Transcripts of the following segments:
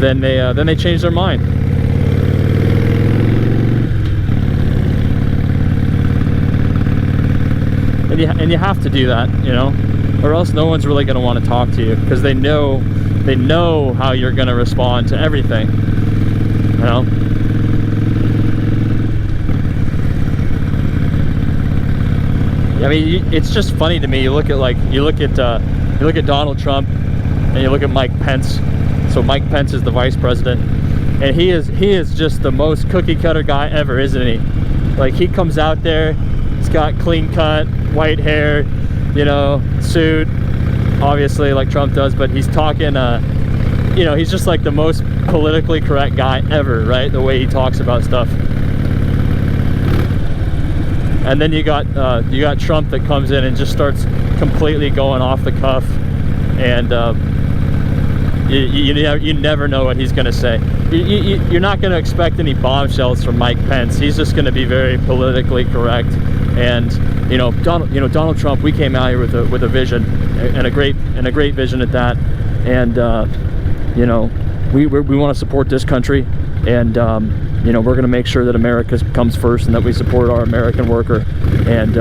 then they change their mind. And you have to do that, you know, or else no one's really going to want to talk to you, because they know how you're going to respond to everything, you know. I mean, it's just funny to me. You look at Donald Trump, and you look at Mike Pence. So Mike Pence is the vice president, and he is just the most cookie cutter guy ever, isn't he? Like, he comes out there, he's got clean cut, white hair, you know, suit, obviously like Trump does, but he's talking, you know, he's just like the most politically correct guy ever, right? The way he talks about stuff. And then you got Trump that comes in and just starts completely going off the cuff, and you never know what he's going to say. You're not going to expect any bombshells from Mike Pence. He's just going to be very politically correct. And you know, Donald Trump, we came out here with a vision, and a great vision at that. And you know, we want to support this country, and you know, we're going to make sure that America comes first, and that we support our American worker. And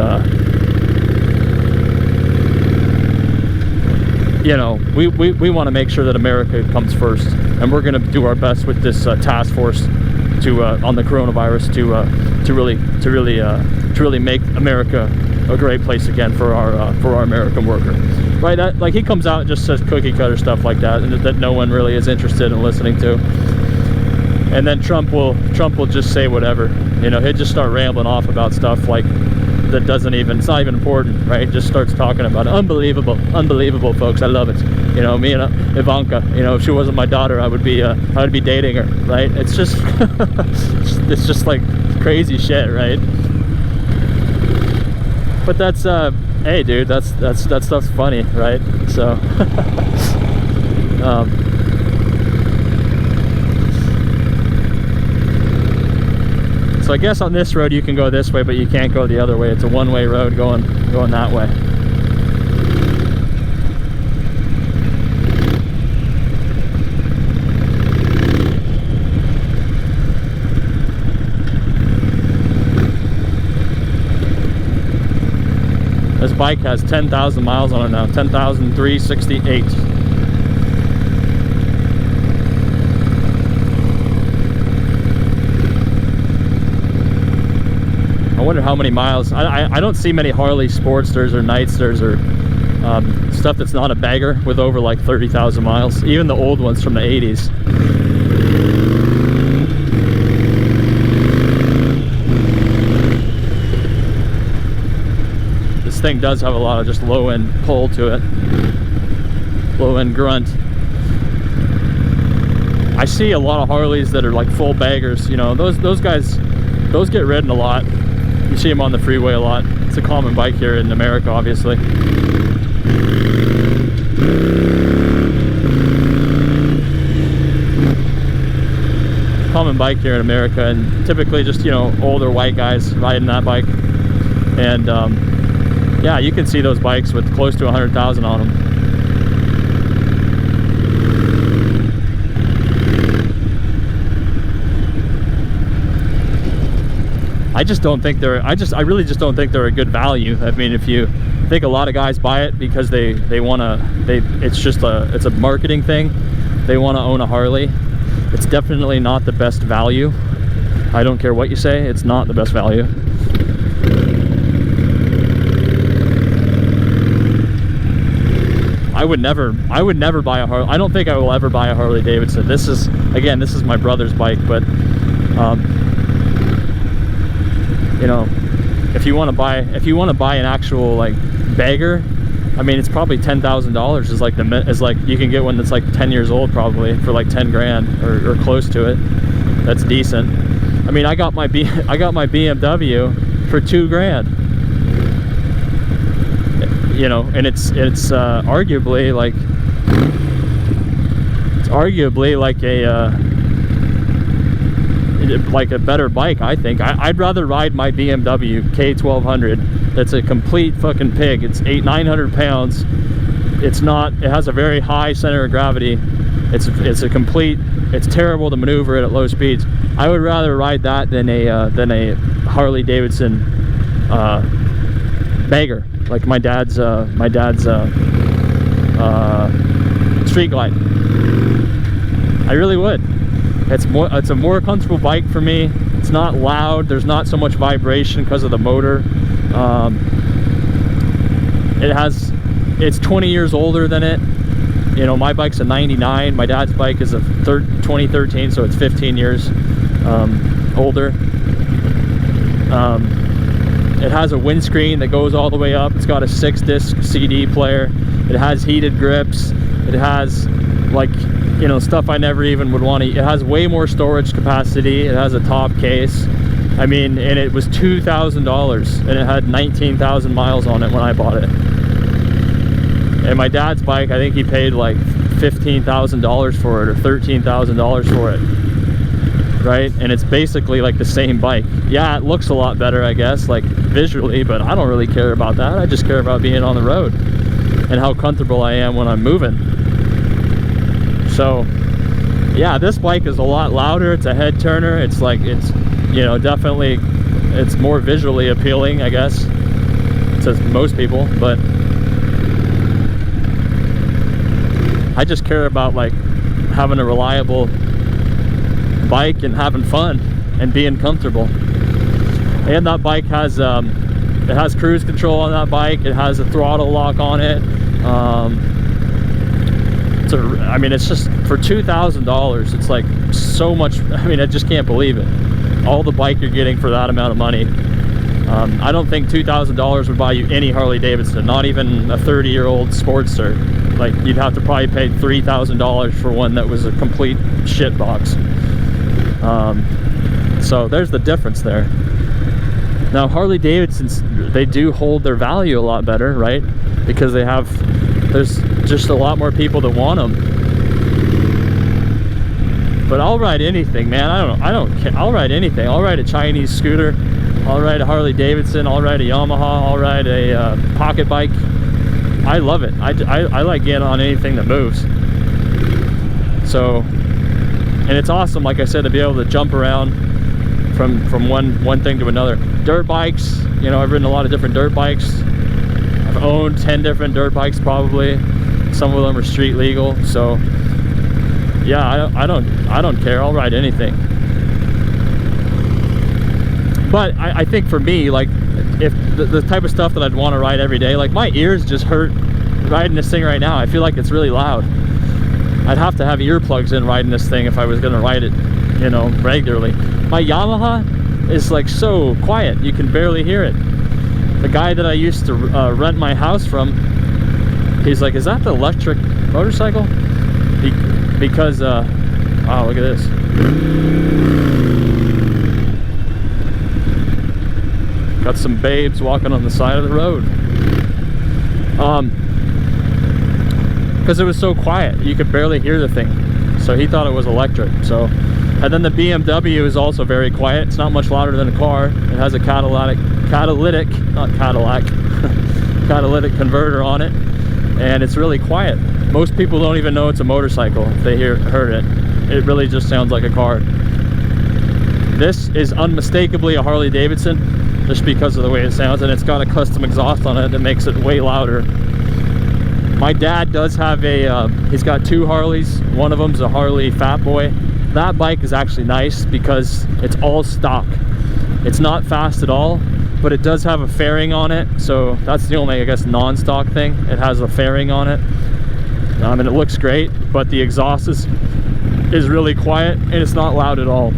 you know, we want to make sure that America comes first, and we're going to do our best with this task force to on the coronavirus to really make America a great place again for our American worker, right? Like, he comes out and just says cookie cutter stuff like that, and that no one really is interested in listening to. And then Trump will just say whatever, you know. He'll just start rambling off about stuff like that it's not even important, right? Just starts talking about it. Unbelievable, folks. I love it. You know, me and Ivanka, you know, if she wasn't my daughter, I would be dating her, right? It's just it's just like crazy shit, right? But that's hey dude, that stuff's funny, right? So so I guess on this road you can go this way, but you can't go the other way. It's a one-way road going that way. This bike has 10,000 miles on it now. 10,368. I wonder how many miles. I don't see many Harley Sportsters or Nightsters or stuff that's not a bagger with over like 30,000 miles. Even the old ones from the 80s. This thing does have a lot of just low-end pull to it. Low-end grunt. I see a lot of Harleys that are like full baggers. You know, those guys, those get ridden a lot. You see them on the freeway a lot. It's a common bike here in America, obviously. Common bike here in America, and typically just, you know, older white guys riding that bike. And yeah, you can see those bikes with close to 100,000 on them. I really just don't think they're a good value. I mean, I think a lot of guys buy it because they want to, it's a marketing thing. They want to own a Harley. It's definitely not the best value. I don't care what you say, it's not the best value. I would never buy a Harley. I don't think I will ever buy a Harley-Davidson. This is my brother's bike, but you know, if you want to buy an actual like bagger, I mean, it's probably $10,000 is like you can get one that's like 10 years old probably for like 10 grand or close to it. That's decent. I mean, I got my BMW for 2 grand. You know, and it's arguably like a better bike, I think. I'd rather ride my BMW K1200. That's a complete fucking pig. It's 900 pounds. It has a very high center of gravity, It's terrible to maneuver it at low speeds. I would rather ride that than a Harley-Davidson bagger, like my dad's Street Glide. I really would. It's a more comfortable bike for me. It's not loud. There's not so much vibration because of the motor. It's 20 years older than it. You know, my bike's a 99. My dad's bike is a 2013, so it's 15 years older. It has a windscreen that goes all the way up. It's got a 6-disc CD player. It has heated grips. It has, like, you know, stuff I never even would want to. It has way more storage capacity. It has a top case. I mean, and it was $2,000, and it had 19,000 miles on it when I bought it. And my dad's bike, I think he paid like $15,000 for it, or $13,000 for it, right? And it's basically like the same bike. Yeah, it looks a lot better, I guess, like visually, but I don't really care about that. I just care about being on the road and how comfortable I am when I'm moving. So yeah, this bike is a lot louder. It's a head turner. It's like, it's, you know, definitely, it's more visually appealing, I guess, to most people. But I just care about like having a reliable bike and having fun and being comfortable. And that bike has it has cruise control on that bike. It has a throttle lock on it. I mean, it's just for $2,000. It's like so much. I mean, I just can't believe it. All the bike you're getting for that amount of money. I don't think $2,000 would buy you any Harley-Davidson, not even a 30-year-old Sportster. Like, you'd have to probably pay $3,000 for one that was a complete shit box. So there's the difference there. Now, Harley-Davidsons, they do hold their value a lot better, right? Because there's just a lot more people that want them. But I'll ride anything, man. I don't care. I'll ride anything. I'll ride a Chinese scooter. I'll ride a Harley-Davidson. I'll ride a Yamaha. I'll ride a pocket bike. I love it. I like getting on anything that moves. So, and it's awesome, like I said, to be able to jump around from one thing to another. Dirt bikes, you know, I've ridden a lot of different dirt bikes. I've owned 10 different dirt bikes probably. Some of them are street legal. So yeah, I don't care. I'll ride anything. But I think for me, like, if the type of stuff that I'd want to ride every day, like, my ears just hurt riding this thing right now. I feel like it's really loud. I'd have to have earplugs in riding this thing if I was going to ride it, you know, regularly. My Yamaha is like so quiet, you can barely hear it. The guy that I used to rent my house from, he's like, is that the electric motorcycle? Because wow, look at this. Got some babes walking on the side of the road. Because it was so quiet, you could barely hear the thing. So he thought it was electric. So, and then the BMW is also very quiet. It's not much louder than a car. It has a catalytic converter on it, and it's really quiet. Most people don't even know it's a motorcycle if they heard it. It really just sounds like a car. This is unmistakably a Harley-Davidson, just because of the way it sounds, and it's got a custom exhaust on it that makes it way louder. My dad does have he's got two Harleys. One of them's a Harley Fat Boy. That bike is actually nice because it's all stock. It's not fast at all, but it does have a fairing on it. So that's the only, I guess, non-stock thing. It has a fairing on it. And it looks great, but the exhaust is really quiet and it's not loud at all.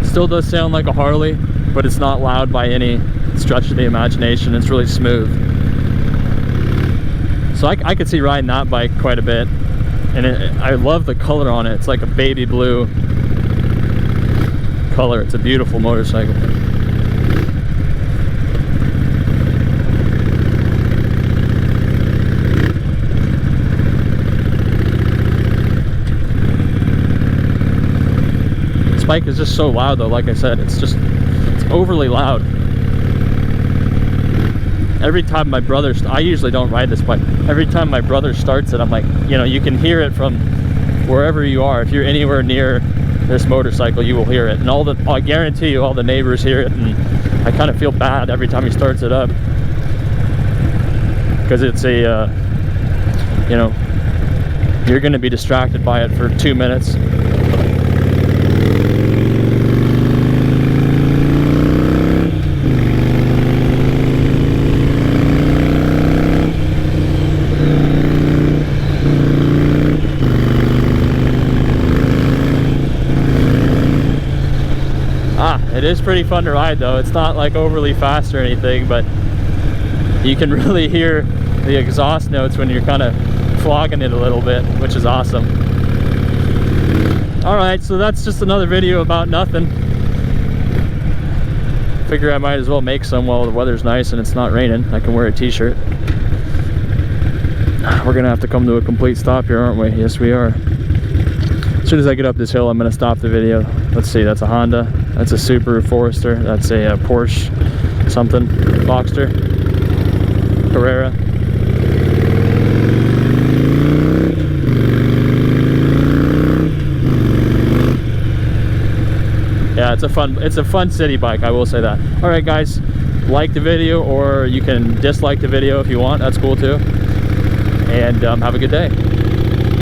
Still does sound like a Harley, but it's not loud by any stretch of the imagination. It's really smooth. So I could see riding that bike quite a bit. And I love the color on it. It's like a baby blue color. It's a beautiful motorcycle. This bike is just so loud though, like I said. It's overly loud. Every time my brother, I usually don't ride this bike. Every time my brother starts it, I'm like, you know, you can hear it from wherever you are, if you're anywhere near this motorcycle, you will hear it. And I guarantee you all the neighbors hear it, and I kind of feel bad every time he starts it up, because it's a you know, you're going to be distracted by it for 2 minutes. It is pretty fun to ride though. It's not like overly fast or anything, but you can really hear the exhaust notes when you're kind of flogging it a little bit, which is awesome. Alright, so that's just another video about nothing. Figure I might as well make some while the weather's nice and it's not raining. I can wear a t-shirt. We're gonna have to come to a complete stop here, aren't we? Yes, we are. As soon as I get up this hill, I'm gonna stop the video. Let's see, that's a Honda, that's a Subaru Forester, that's a Porsche something, Boxster, Carrera. Yeah, it's a fun city bike, I will say that. All right, guys, like the video, or you can dislike the video if you want. That's cool too. And have a good day.